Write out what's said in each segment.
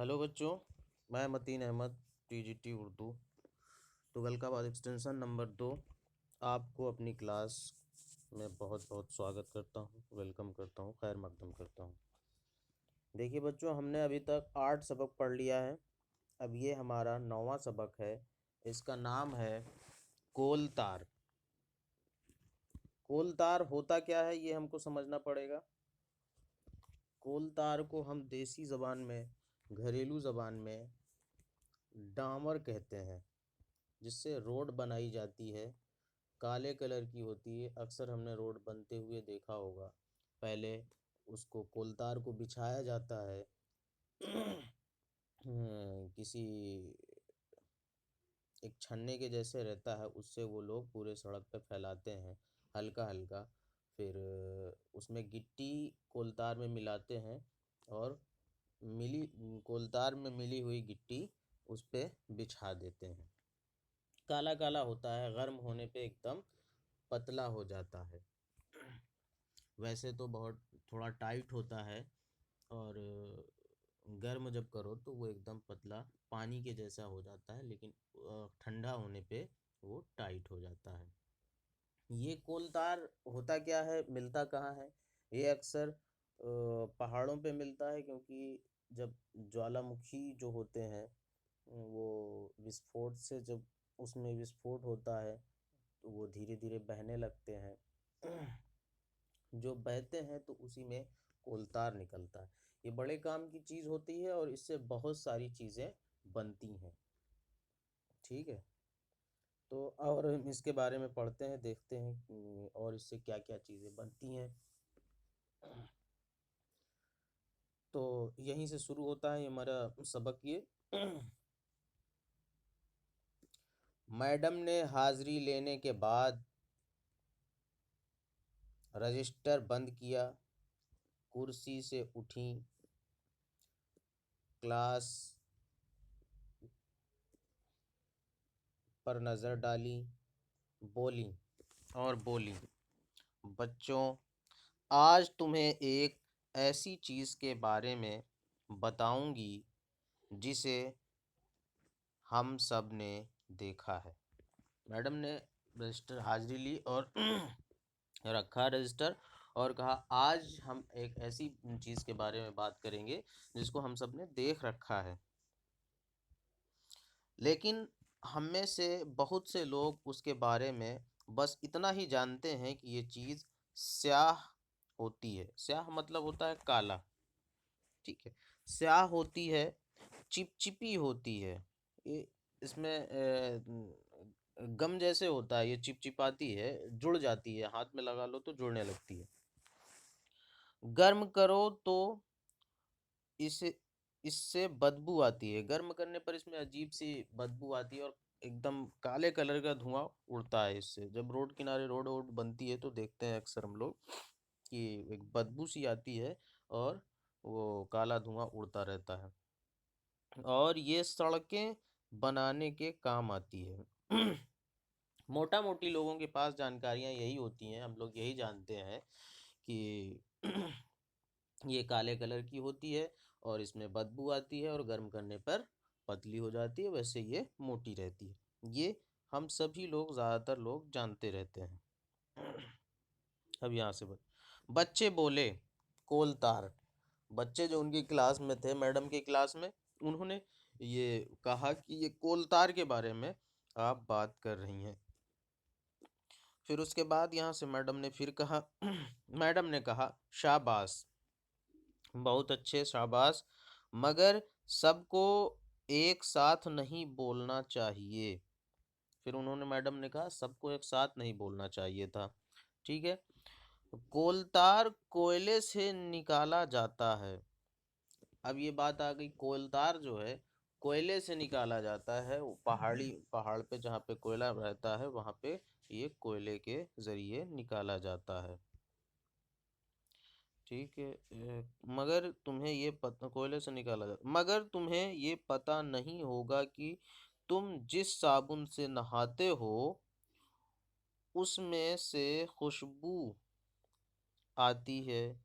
Hello बच्चों, मैं Mateen Ahmad TGT Urdu Tughlakabad extension number 2 आपको अपनी क्लास में बहुत बहुत स्वागत करता हूँ, वेलकम करता हूँ, खैर मकदम करता हूँ। देखिए बच्चों, हमने अभी तक 8 सबक पढ़ लिया है। अब ये हमारा 9वां सबक है। इसका नाम है कोलतार। कोलतार होता क्या है ये हमको समझना पड़ेगा। कोलतार को हम देसी ज़बान में, घरेलू ज़बान में डामर कहते हैं, जिससे रोड बनाई जाती है। काले कलर की होती है, अक्सर हमने रोड बनते हुए देखा होगा। पहले उसको कोलतार को बिछाया जाता है किसी एक छन्ने के जैसे रहता है, उससे वो लोग पूरे सड़क पे फैलाते हैं हल्का हल्का। फिर उसमें गिट्टी कोलतार में मिलाते हैं और मिली कोलतार में मिली हुई गिट्टी उस पे बिछा देते हैं। काला काला होता है, गर्म होने पे एकदम पतला हो जाता है। वैसे तो बहुत थोड़ा टाइट होता है, और गर्म जब करो तो वो एकदम पतला पानी के जैसा हो जाता है, लेकिन ठंडा होने पे वो टाइट हो जाता है। ये कोलतार होता क्या है, मिलता कहाँ है? ये अक्सर पहाड़ों पे मिलता है, क्योंकि जब ज्वालामुखी जो होते हैं वो विस्फोट से, जब उसमें विस्फोट होता है तो वो धीरे धीरे बहने लगते हैं। जो बहते हैं तो उसी में कोलतार निकलता है। ये बड़े काम की चीज़ होती है और इससे बहुत सारी चीज़ें बनती हैं। ठीक है, तो और हम इसके बारे में पढ़ते हैं, देखते हैं और इससे क्या क्या चीज़ें बनती हैं। तो यहीं से शुरू होता है हमारा सबक। ये मैडम ने हाजिरी लेने के बाद रजिस्टर बंद किया, कुर्सी से उठी, क्लास पर नज़र डाली, बोली बोली, बच्चों, आज तुम्हें एक ऐसी चीज़ के बारे में बताऊंगी जिसे हम सब ने देखा है। मैडम ने रजिस्टर हाजिरी ली और रखा रजिस्टर, और कहा आज हम एक ऐसी चीज़ के बारे में बात करेंगे जिसको हम सब ने देख रखा है, लेकिन हम में से बहुत से लोग उसके बारे में बस इतना ही जानते हैं कि ये चीज़ स्याह होती है। स्याह मतलब होता है काला। ठीक है, स्याह होती है, चिपचिपी होती है। ये इसमें गम जैसे होता है, ये चिपचिपाती है, जुड़ जाती है, हाथ में लगा लो तो जुड़ने लगती है। गर्म करो तो इसे इससे बदबू आती है। गर्म करने पर इसमें अजीब सी बदबू आती है और एकदम काले कलर का धुआं उड़ता है इससे। जब रोड किनारे रोड वोड बनती है तो देखते हैं अक्सर हम लोग कि एक बदबू सी आती है और वो काला धुआं उड़ता रहता है, और ये सड़कें बनाने के काम आती है। मोटा मोटी लोगों के पास जानकारियां यही होती हैं, हम लोग यही जानते हैं कि ये काले कलर की होती है और इसमें बदबू आती है, और गर्म करने पर पतली हो जाती है, वैसे ये मोटी रहती है। ये हम सभी लोग, ज़्यादातर लोग जानते रहते हैं। अब यहाँ से बच्चे बोले कोलतार। बच्चे जो उनकी क्लास में थे, मैडम की क्लास में, उन्होंने ये कहा कि ये कोलतार के बारे में आप बात कर रही हैं। फिर उसके बाद यहाँ से मैडम ने फिर कहा मैडम ने कहा शाबाश, बहुत अच्छे, शाबाश, मगर सबको एक साथ नहीं बोलना चाहिए। फिर उन्होंने, मैडम ने कहा सबको एक साथ नहीं बोलना चाहिए था। ठीक है, कोलतार कोयले से निकाला जाता है। अब ये बात आ गई, कोयलदार जो है कोयले से निकाला जाता है। वो पहाड़ पे जहाँ पे कोयला रहता है वहाँ पे ये कोयले के जरिए निकाला जाता है। ठीक है, मगर तुम्हें ये पता, कोयले से निकाला जाता, मगर तुम्हें ये पता नहीं होगा कि तुम जिस साबुन से नहाते हो उसमें से खुशबू आती है,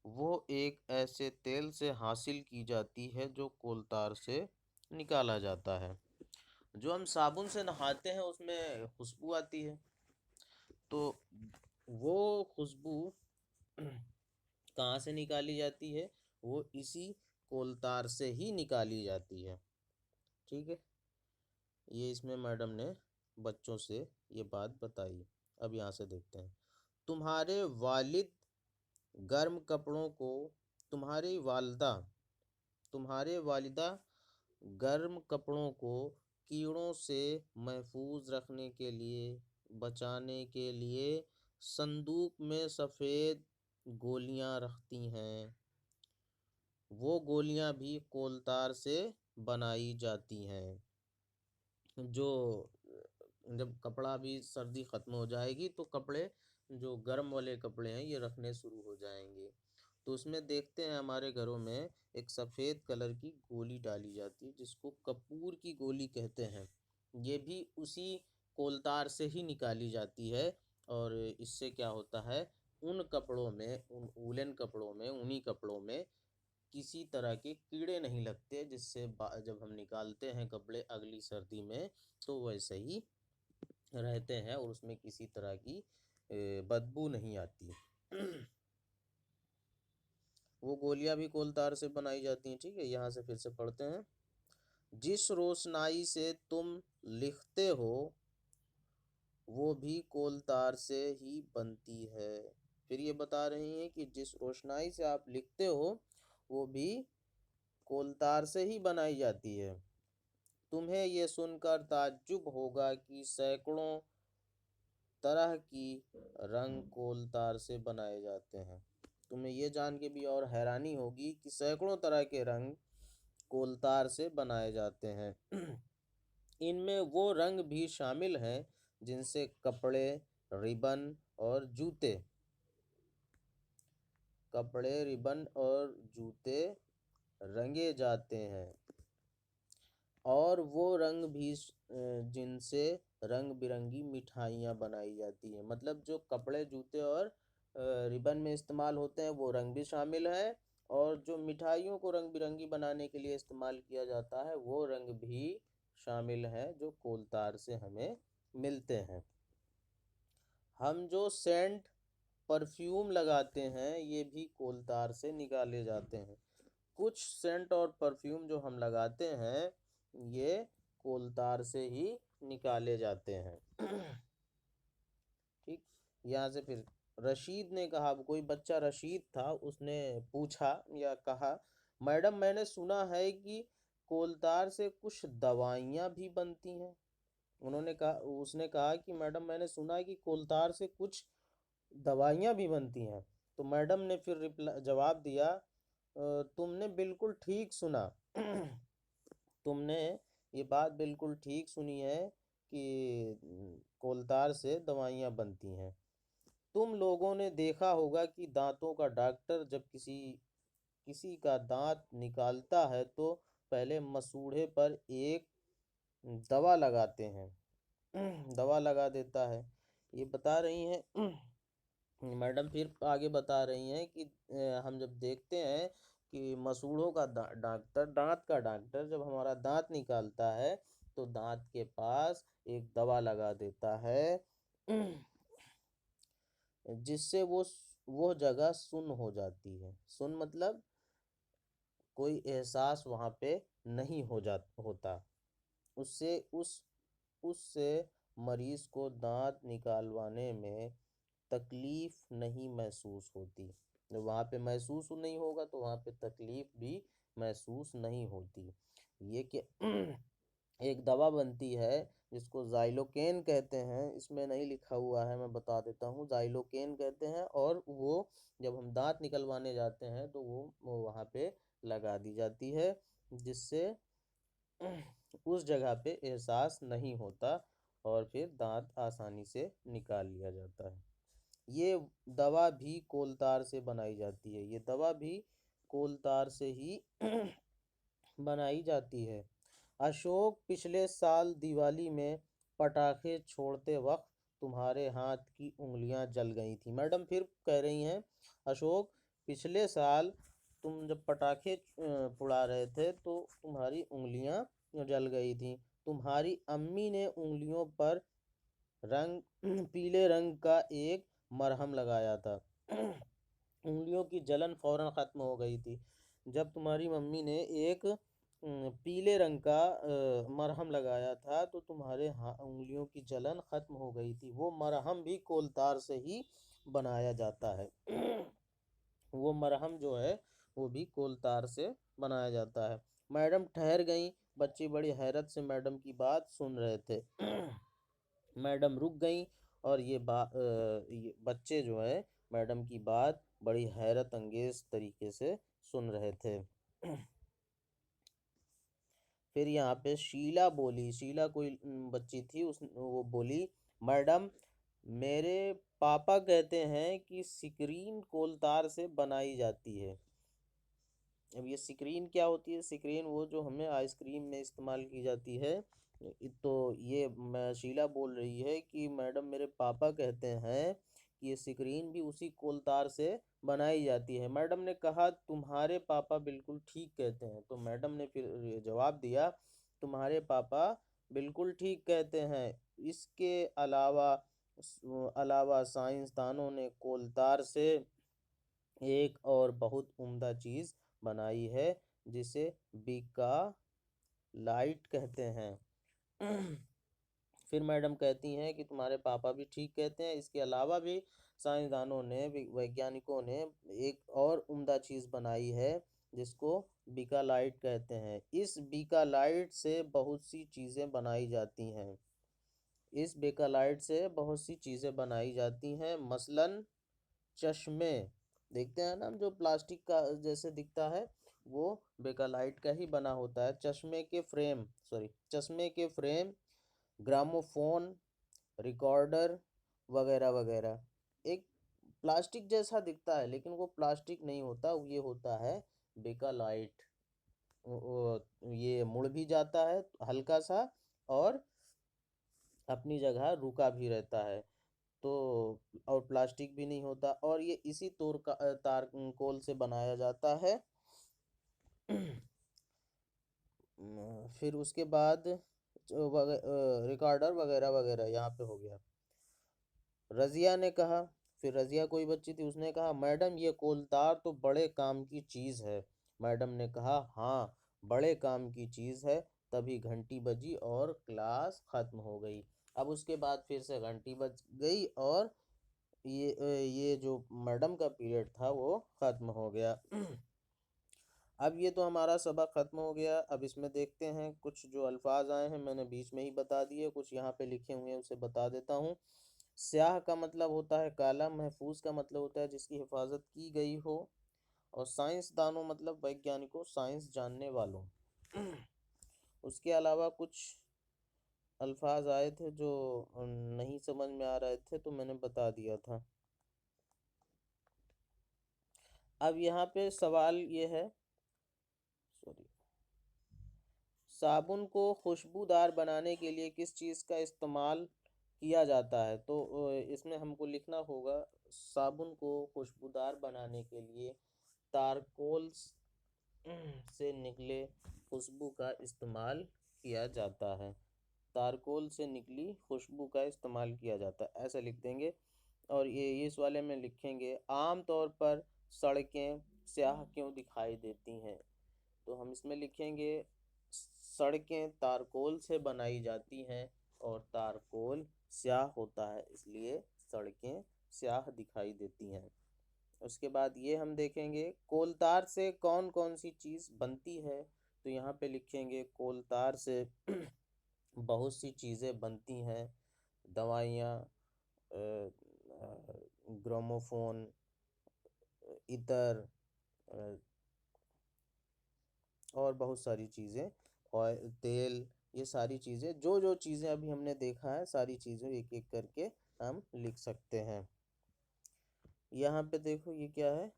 वो एक ऐसे तेल से हासिल की जाती है जो कोलतार से निकाला जाता है। जो हम साबुन से नहाते हैं उसमें खुशबू आती है, तो वो खुशबू कहाँ से निकाली जाती है? वो इसी कोलतार से ही निकाली जाती है। ठीक है, ये इसमें मैडम ने बच्चों से ये बात बताई। अब यहाँ से देखते हैं। तुम्हारे वालिद गर्म कपड़ों को तुम्हारी वालदा तुम्हारे वालिदा गर्म कपड़ों को कीड़ों से महफूज रखने के लिए, बचाने के लिए संदूक में सफ़ेद गोलियां रखती हैं। वो गोलियां भी कोलतार से बनाई जाती हैं। जो जब कपड़ा भी सर्दी ख़त्म हो जाएगी तो कपड़े जो गर्म वाले कपड़े हैं ये रखने शुरू हो जाएंगे। तो उसमें देखते हैं हमारे घरों में एक सफ़ेद कलर की गोली डाली जाती है जिसको कपूर की गोली कहते हैं। ये भी उसी कोलतार से ही निकाली जाती है। और इससे क्या होता है, उन कपड़ों में, उन वूलन कपड़ों में, उन्हीं कपड़ों में किसी तरह के कीड़े नहीं लगते, जिससे जब हम निकालते हैं कपड़े अगली सर्दी में तो वैसे ही रहते हैं और उसमें किसी तरह की बदबू नहीं आती। वो गोलियां भी कोलतार से बनाई जाती हैं। ठीक है, यहाँ से फिर से पढ़ते हैं। जिस रोशनाई से तुम लिखते हो वो भी कोलतार से ही बनती है। फिर ये बता रही हैं कि जिस रोशनाई से आप लिखते हो वो भी कोलतार से ही बनाई जाती है। तुम्हें ये सुनकर ताज्जुब होगा कि सैकड़ों तरह की रंग कोलतार से बनाए जाते हैं। तुम्हें ये जान के भी और हैरानी होगी कि सैकड़ों तरह के रंग कोलतार से बनाए जाते हैं। इनमें वो रंग भी शामिल हैं जिनसे कपड़े, रिबन और जूते कपड़े, रिबन और जूते रंगे जाते हैं। और वो रंग भी जिनसे रंग बिरंगी मिठाइयाँ बनाई जाती हैं। मतलब जो कपड़े, जूते और रिबन में इस्तेमाल होते हैं वो रंग भी शामिल है, और जो मिठाइयों को रंग बिरंगी बनाने के लिए इस्तेमाल किया जाता है वो रंग भी शामिल है जो कोलतार से हमें मिलते हैं। हम जो सेंट, परफ्यूम लगाते हैं ये भी कोलतार से निकाले जाते हैं। कुछ सेंट और परफ्यूम जो हम लगाते हैं ये कोलतार से ही निकाले जाते हैं। ठीक, यहाँ से फिर रशीद ने कहा, कोई बच्चा रशीद था, उसने पूछा या कहा, मैडम मैंने सुना है कि कोलतार से कुछ दवाइयाँ भी बनती हैं। उसने कहा कि मैडम मैंने सुना है कि कोलतार से कुछ दवाइयाँ भी बनती हैं। तो मैडम ने फिर जवाब दिया, तुमने बिल्कुल ठीक सुना। तुमने ये बात बिल्कुल ठीक सुनी है कि कोलतार से दवाइयाँ बनती हैं। तुम लोगों ने देखा होगा कि दांतों का डॉक्टर जब किसी किसी का दांत निकालता है तो पहले मसूड़े पर एक दवा लगाते हैं, दवा लगा देता है। ये बता रही हैं मैडम, फिर आगे बता रही हैं कि हम जब देखते हैं कि मसूड़ों का डॉक्टर, दांत का डॉक्टर जब हमारा दांत निकालता है तो दांत के पास एक दवा लगा देता है जिससे वो जगह सुन्न हो जाती है। सुन्न मतलब कोई एहसास वहाँ पे नहीं होता। उससे उससे मरीज को दांत निकालवाने में तकलीफ नहीं महसूस होती। जब वहाँ पे महसूस नहीं होगा तो वहाँ पे तकलीफ भी महसूस नहीं होती। ये कि एक दवा बनती है जिसको ज़ाइलोकेन कहते हैं, इसमें नहीं लिखा हुआ है, मैं बता देता हूँ। ज़ाइलोकेन कहते हैं, और वो जब हम दांत निकलवाने जाते हैं तो वो वहाँ पे लगा दी जाती है, जिससे उस जगह पे एहसास नहीं होता और फिर दांत आसानी से निकाल लिया जाता है। ये दवा भी कोलतार से बनाई जाती है। ये दवा भी कोलतार से ही बनाई जाती है। अशोक, पिछले साल दिवाली में पटाखे छोड़ते वक्त तुम्हारे हाथ की उंगलियां जल गई थी। मैडम फिर कह रही हैं, अशोक पिछले साल तुम जब पटाखे उड़ा रहे थे तो तुम्हारी उंगलियां जल गई थी। तुम्हारी अम्मी ने उंगलियों पर रंग पीले रंग का एक मरहम लगाया था। उंगलियों की जलन फौरन खत्म हो गई थी। जब तुम्हारी मम्मी ने एक पीले रंग का मरहम लगाया था तो तुम्हारे उंगलियों की जलन खत्म हो गई थी। वो मरहम भी कोलतार से ही बनाया जाता है। वो मरहम जो है वो भी कोलतार से बनाया जाता है। मैडम ठहर गई। बच्चे बड़ी हैरत से मैडम की बात सुन रहे थे। मैडम रुक गई और ये बच्चे जो है मैडम की बात बड़ी हैरत अंगेज तरीके से सुन रहे थे। फिर यहाँ पे शीला बोली। शीला कोई बच्ची थी, उस वो बोली, मैडम मेरे पापा कहते हैं कि स्क्रीन कोलतार से बनाई जाती है। अब ये स्क्रीन क्या होती है? स्क्रीन वो जो हमें आइसक्रीम में इस्तेमाल की जाती है। तो ये शीला बोल रही है कि मैडम मेरे पापा कहते हैं कि ये स्क्रीन भी उसी कोलतार से बनाई जाती है। मैडम ने कहा तुम्हारे पापा बिल्कुल ठीक कहते हैं। तो मैडम ने फिर ये जवाब दिया, तुम्हारे पापा बिल्कुल ठीक कहते हैं। इसके अलावा साइंसदानों ने कोलतार से एक और बहुत उम्दा चीज़ बनाई है जिसे बीका लाइट कहते हैं। फिर मैडम कहती हैं कि तुम्हारे पापा भी ठीक कहते हैं। इसके अलावा भी साइंसदानों ने वैज्ञानिकों ने एक और उम्दा चीज़ बनाई है जिसको बीका लाइट कहते हैं। इस बीका लाइट से बहुत सी चीज़ें बनाई जाती हैं। इस बीका लाइट से बहुत सी चीज़ें बनाई जाती हैं, मसलन चश्मे। देखते हैं ना हम, जो प्लास्टिक का जैसे दिखता है वो बेकालाइट का ही बना होता है। चश्मे के फ्रेम, ग्रामोफोन, रिकॉर्डर वगैरह वगैरह। एक प्लास्टिक जैसा दिखता है लेकिन वो प्लास्टिक नहीं होता, ये होता है बेकालाइट। ये मुड़ भी जाता है हल्का सा और अपनी जगह रुका भी रहता है। तो और प्लास्टिक भी नहीं होता और ये इसी तार कोल से बनाया जाता है। फिर उसके बाद रिकॉर्डर वगैरह वगैरह यहाँ पे हो गया। रजिया ने कहा, फिर रजिया कोई बच्ची थी, उसने कहा मैडम ये कोलतार तो बड़े काम की चीज़ है। मैडम ने कहा हाँ बड़े काम की चीज़ है। तभी घंटी बजी और क्लास खत्म हो गई। अब उसके बाद फिर से घंटी बज गई और ये जो मैडम का पीरियड था वो खत्म हो गया। अब ये तो हमारा सबक खत्म हो गया। अब इसमें देखते हैं कुछ जो अल्फाज आए हैं, मैंने बीच में ही बता दिए, कुछ यहाँ पे लिखे हुए हैं उसे बता देता हूँ। स्याह का मतलब होता है काला। महफूज का मतलब होता है जिसकी हिफाजत की गई हो। और साइंसदानों मतलब वैज्ञानिकों, साइंस जानने वालों। उसके अलावा कुछ अल्फाज आए थे जो नहीं समझ में आ रहे थे तो मैंने बता दिया था। अब यहाँ पे सवाल ये है, सॉरी, साबुन को खुशबूदार बनाने के लिए किस चीज़ का इस्तेमाल किया जाता है? तो इसमें हमको लिखना होगा साबुन को खुशबूदार बनाने के लिए तारकोल से निकले खुशबू का इस्तेमाल किया जाता है। तारकोल से निकली खुशबू का इस्तेमाल किया जाता है, ऐसा लिख देंगे। और ये इस वाले में लिखेंगे आम तौर पर सड़कें स्याह क्यों दिखाई देती हैं? तो हम इसमें लिखेंगे सड़कें तारकोल से बनाई जाती हैं और तारकोल स्याह होता है इसलिए सड़कें स्याह दिखाई देती हैं। उसके बाद ये हम देखेंगे कोलतार से कौन कौन सी चीज़ बनती है? तो यहाँ पे लिखेंगे कोलतार से बहुत सी चीज़ें बनती हैं। दवाइयाँ, ग्रामोफोन, इतर, और बहुत सारी चीज़ें, ऑयल, तेल, ये सारी चीज़ें, जो जो चीज़ें अभी हमने देखा है सारी चीज़ें एक एक करके हम लिख सकते हैं। यहाँ पे देखो ये क्या है,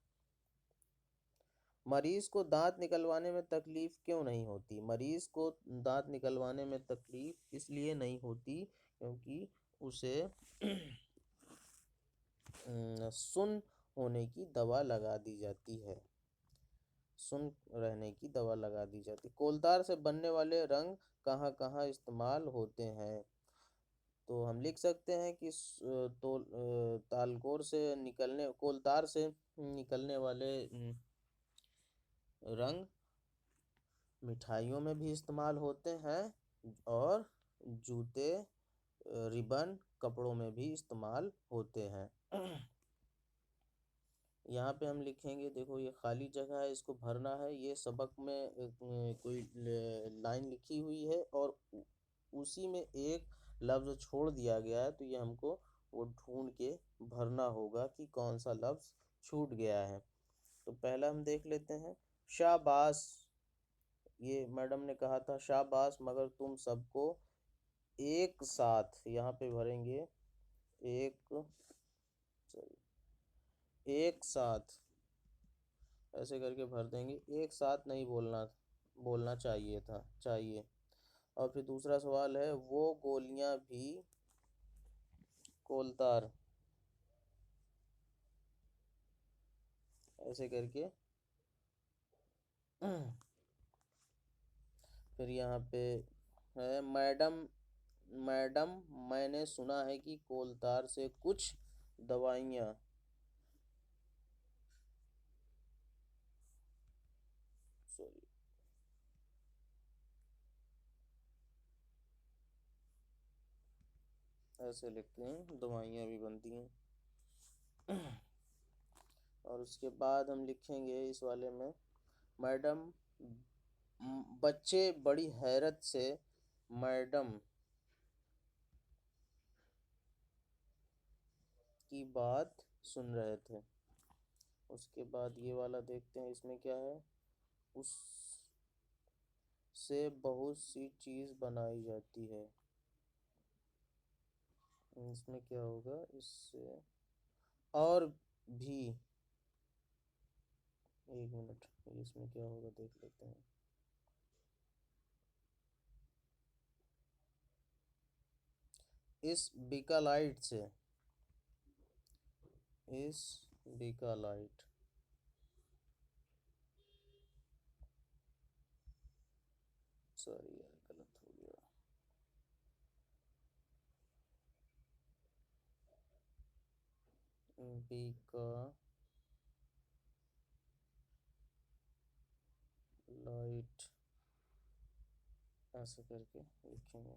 मरीज को दांत निकलवाने में तकलीफ क्यों नहीं होती? मरीज को दांत निकलवाने में तकलीफ इसलिए नहीं होती क्योंकि उसे सुन होने की दवा लगा दी जाती है। सुन रहने की दवा लगा दी जाती है। कोलतार से बनने वाले रंग कहाँ कहाँ इस्तेमाल होते हैं? तो हम लिख सकते हैं कि तालकोर से निकलने कोलतार से निकलने वाले रंग मिठाइयों में भी इस्तेमाल होते हैं और जूते, रिबन, कपड़ों में भी इस्तेमाल होते हैं। यहाँ पे हम लिखेंगे, देखो ये खाली जगह है, इसको भरना है। ये सबक में कोई लाइन लिखी हुई है और उसी में एक लफ्ज़ छोड़ दिया गया है, तो ये हमको वो ढूंढ के भरना होगा कि कौन सा लफ्ज़ छूट गया है। तो पहला हम देख लेते हैं, शाबाश। ये मैडम ने कहा था शाबाश, मगर तुम सबको एक साथ यहाँ पे भरेंगे। एक एक साथ ऐसे करके भर देंगे, एक साथ नहीं बोलना बोलना चाहिए था, चाहिए। और फिर दूसरा सवाल है, वो गोलियां भी कोलतार, ऐसे करके। फिर यहाँ पे है, मैडम मैडम मैंने सुना है कि कोलतार से कुछ दवाइयाँ, सॉरी, ऐसे लिखते हैं, दवाइयाँ भी बनती हैं। और उसके बाद हम लिखेंगे इस वाले में, मैडम बच्चे बड़ी हैरत से मैडम की बात सुन रहे थे। उसके बाद ये वाला देखते हैं, इसमें क्या है, उससे बहुत सी चीज़ बनाई जाती है। इसमें क्या होगा, इससे और भी, एक मिनट, इसमें क्या होगा देख लेते हैं। इस बीकालाइट से, इस बीकालाइट, सॉरी यार गलत हो गया, बीकालाइट, ऐसे करके लिखेंगे।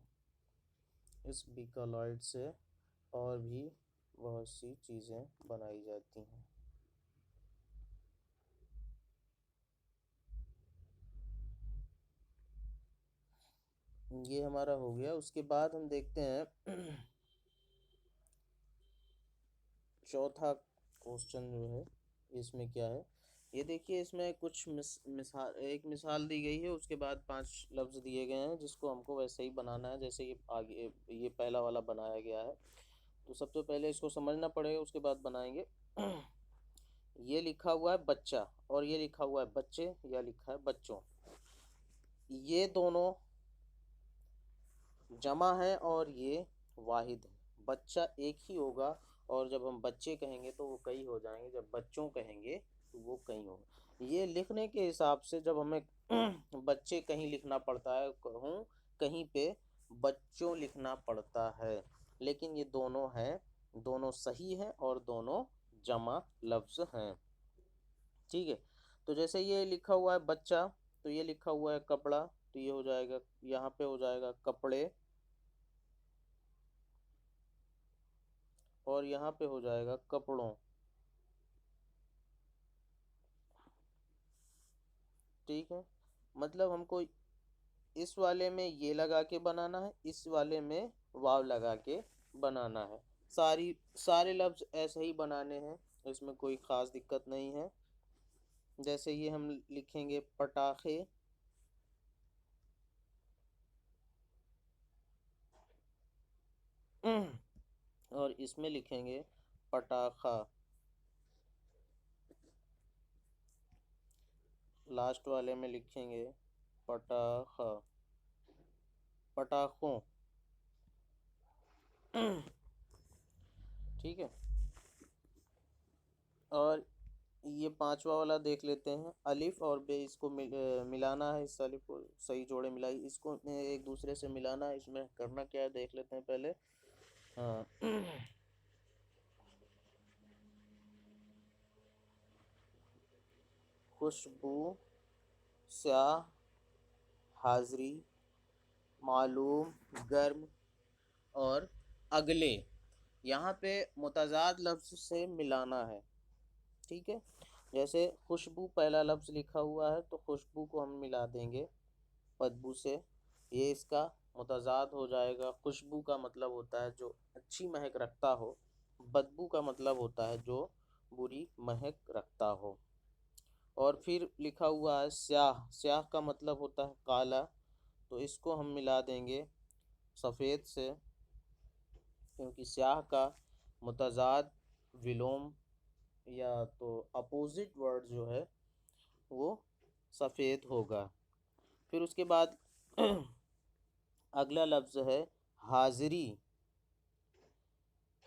इस बीकालाइट से और भी बहुत सी चीज़ें बनाई जाती हैं। ये हमारा हो गया। उसके बाद हम देखते हैं चौथा क्वेश्चन जो है, इसमें क्या है, ये देखिए, इसमें कुछ मिसाल, एक मिसाल दी गई है, उसके बाद 5 लफ्ज़ दिए गए हैं, जिसको हमको वैसे ही बनाना है जैसे ये आगे ये पहला वाला बनाया गया है। तो सबसे पहले इसको समझना पड़ेगा, उसके बाद बनाएंगे। ये लिखा हुआ है बच्चा और ये लिखा हुआ है बच्चे, या लिखा है बच्चों। ये दोनों जमा है और ये वाहिद है। बच्चा एक ही होगा, और जब हम बच्चे कहेंगे तो वो कई हो जाएंगे, जब बच्चों कहेंगे तो वो कई होगा। ये लिखने के हिसाब से जब हमें बच्चे कहीं लिखना पड़ता है, कहूँ कहीं पे बच्चों लिखना पड़ता है, लेकिन ये दोनों हैं, दोनों सही हैं और दोनों जमा लफ्ज़ हैं। ठीक है, तो जैसे ये लिखा हुआ है बच्चा, तो ये लिखा हुआ है कपड़ा, तो ये हो जाएगा, यहाँ पे हो जाएगा कपड़े, और यहाँ पे हो जाएगा कपड़ों। ठीक है, मतलब हमको इस वाले में ये लगा के बनाना है, इस वाले में वाव लगा के बनाना है। सारे लफ्ज़ ऐसे ही बनाने हैं, इसमें कोई ख़ास दिक्कत नहीं है। जैसे ये हम लिखेंगे पटाखे, और इसमें लिखेंगे पटाखा, लास्ट वाले में लिखेंगे पटाखा, पटाखों। ठीक है, और ये पांचवा वाला देख लेते हैं, अलिफ और बे, इसको मिलाना है, इस अलिफ को सही जोड़े मिलाई, इसको एक दूसरे से मिलाना है। इसमें करना क्या है देख लेते हैं पहले। हाँ खुशबू, स्याह, हाजिरी, मालूम, गर्म और अगले, यहाँ पे मुतजाद लफ्ज़ से मिलाना है। ठीक है, जैसे खुशबू पहला लफ्ज़ लिखा हुआ है तो खुशबू को हम मिला देंगे बदबू से, ये इसका मुतजाद हो जाएगा। खुशबू का मतलब होता है जो अच्छी महक रखता हो, बदबू का मतलब होता है जो बुरी महक रखता हो। और फिर लिखा हुआ है स्याह, स्याह का मतलब होता है काला, तो इसको हम मिला देंगे सफ़ेद से, क्योंकि स्याह का मुतजाद विलोम या तो अपोजिट वर्ड जो है वो सफ़ेद होगा। फिर उसके बाद अगला लफ्ज़ है हाज़िरी,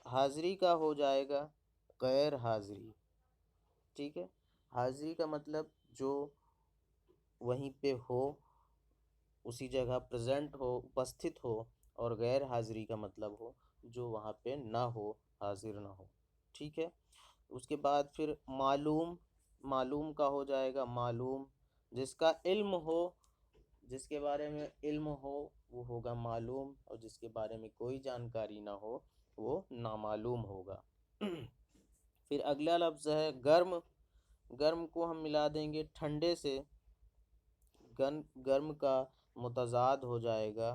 हाज़िरी का हो जाएगा गैर हाज़िरी। ठीक है, हाज़िरी का मतलब जो वहीं पे हो, उसी जगह प्रेजेंट हो, उपस्थित हो, और गैर हाज़िरी का मतलब हो जो वहाँ पे ना हो, हाजिर ना हो। ठीक है, उसके बाद फिर मालूम, मालूम का हो जाएगा मालूम, जिसका इल्म हो, जिसके बारे में इल्म हो वो होगा मालूम, और जिसके बारे में कोई जानकारी ना हो वो नामालूम होगा। फिर अगला लफ्ज़ है गर्म, गर्म को हम मिला देंगे ठंडे से, गर्म का मुतजाद हो जाएगा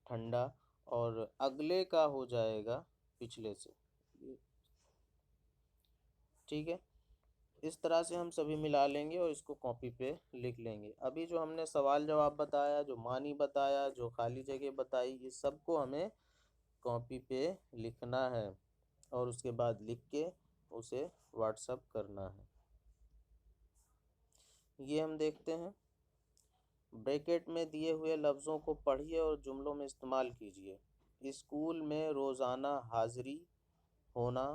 ठंडा, और अगले का हो जाएगा पिछले से। ठीक है, इस तरह से हम सभी मिला लेंगे और इसको कॉपी पे लिख लेंगे। अभी जो हमने सवाल जवाब बताया, जो मानी बताया, जो खाली जगह बताई, ये सबको हमें कॉपी पे लिखना है और उसके बाद लिख के उसे व्हाट्सअप करना है। ये हम देखते हैं, ब्रैकेट में दिए हुए लफ्ज़ों को पढ़िए और जुमलों में इस्तेमाल कीजिए। स्कूल में रोज़ाना हाज़िरी होना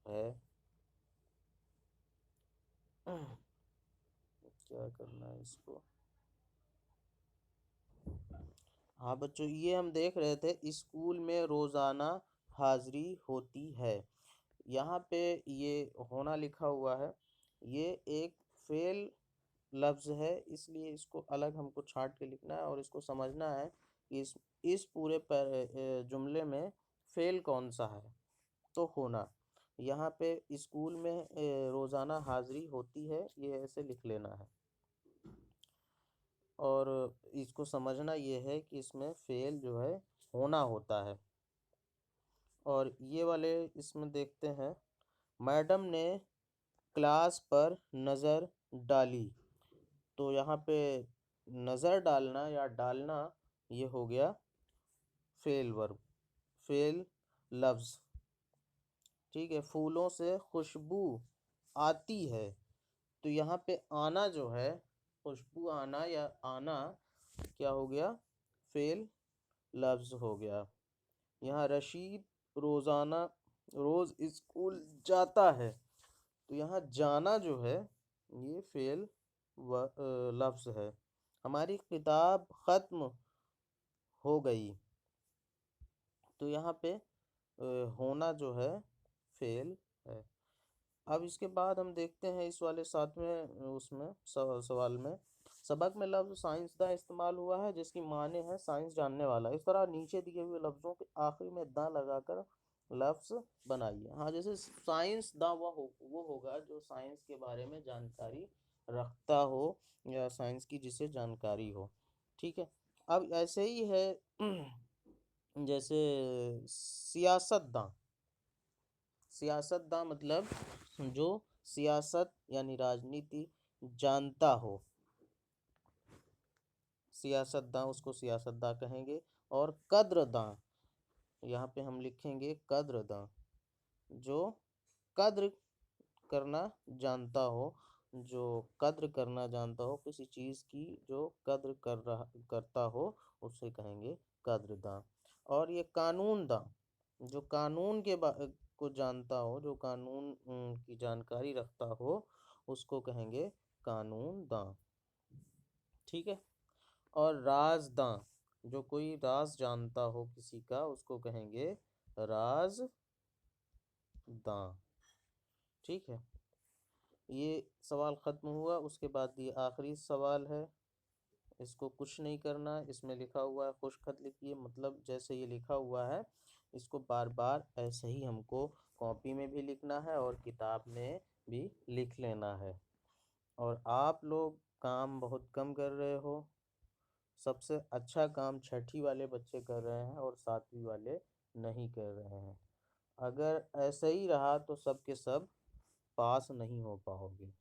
है। क्या करना है इसको। हाँ बच्चों, ये हम देख रहे थे स्कूल में रोज़ाना हाज़िरी होती है। यहाँ पे ये होना लिखा हुआ है, ये एक फेल लफ्ज़ है, इसलिए इसको अलग हमको छांट के लिखना है और इसको समझना है कि इस पूरे जुमले में फेल कौन सा है। तो होना, यहाँ पे स्कूल में रोज़ाना हाज़िरी होती है, ये ऐसे लिख लेना है। और इसको समझना ये है कि इसमें फेल जो है होना होता है। और ये वाले इसमें देखते हैं, मैडम ने क्लास पर नज़र डाली, तो यहाँ पे नज़र डालना या डालना ये हो गया फेल वर्ब, फेल लफ्ज़। ठीक है, फूलों से खुशबू आती है, तो यहाँ पे आना जो है, खुशबू आना या आना क्या हो गया, फेल लफ्ज़ हो गया। यहाँ रशीद रोज़ाना रोज़ स्कूल जाता है, तो यहाँ जाना जो है ये फेल लफ्ज़ है। हमारी किताब ख़त्म हो गई, तो यहाँ पे होना जो है फेल है। अब इसके बाद हम देखते हैं इस वाले सातवें उसमें सवाल में, सबक में लफ्ज़ साइंसदां इस्तेमाल हुआ है जिसकी माने है साइंस जानने वाला। इस तरह नीचे दिए हुए लफ्ज़ों के आखिरी में दां लगाकर लफ्ज़ बनाइए। हाँ, जैसे साइंसदां वो होगा जो साइंस के बारे में जानकारी रखता हो या साइंस की जिसे जानकारी हो। ठीक है, अब ऐसे ही है जैसे सियासतदां, सियासतदां मतलब जो सियासत यानी राजनीति जानता हो, सियासतदां उसको सियासतदां कहेंगे। और कद्रदां, यहाँ पे हम लिखेंगे कद्रदां, जो कद्र करना जानता हो, जो कद्र करना जानता हो किसी चीज़ की, जो कद्र करता हो उसे कहेंगे कद्रदां। और ये कानूनदां, जो कानून के को जानता हो, जो कानून की जानकारी रखता हो, उसको कहेंगे कानूनदां। ठीक है। और राजदां, जो कोई राज जानता हो किसी का, उसको कहेंगे राजदां। ठीक है। ये सवाल खत्म हुआ। उसके बाद ये आखिरी सवाल है, इसको कुछ नहीं करना। इसमें लिखा हुआ है खुश खत लिखिए, मतलब जैसे ये लिखा हुआ है इसको बार बार ऐसे ही हमको कॉपी में भी लिखना है और किताब में भी लिख लेना है। और आप लोग काम बहुत कम कर रहे हो। सबसे अच्छा काम छठी वाले बच्चे कर रहे हैं और सातवीं वाले नहीं कर रहे हैं। अगर ऐसा ही रहा तो सब के सब पास नहीं हो पाओगे।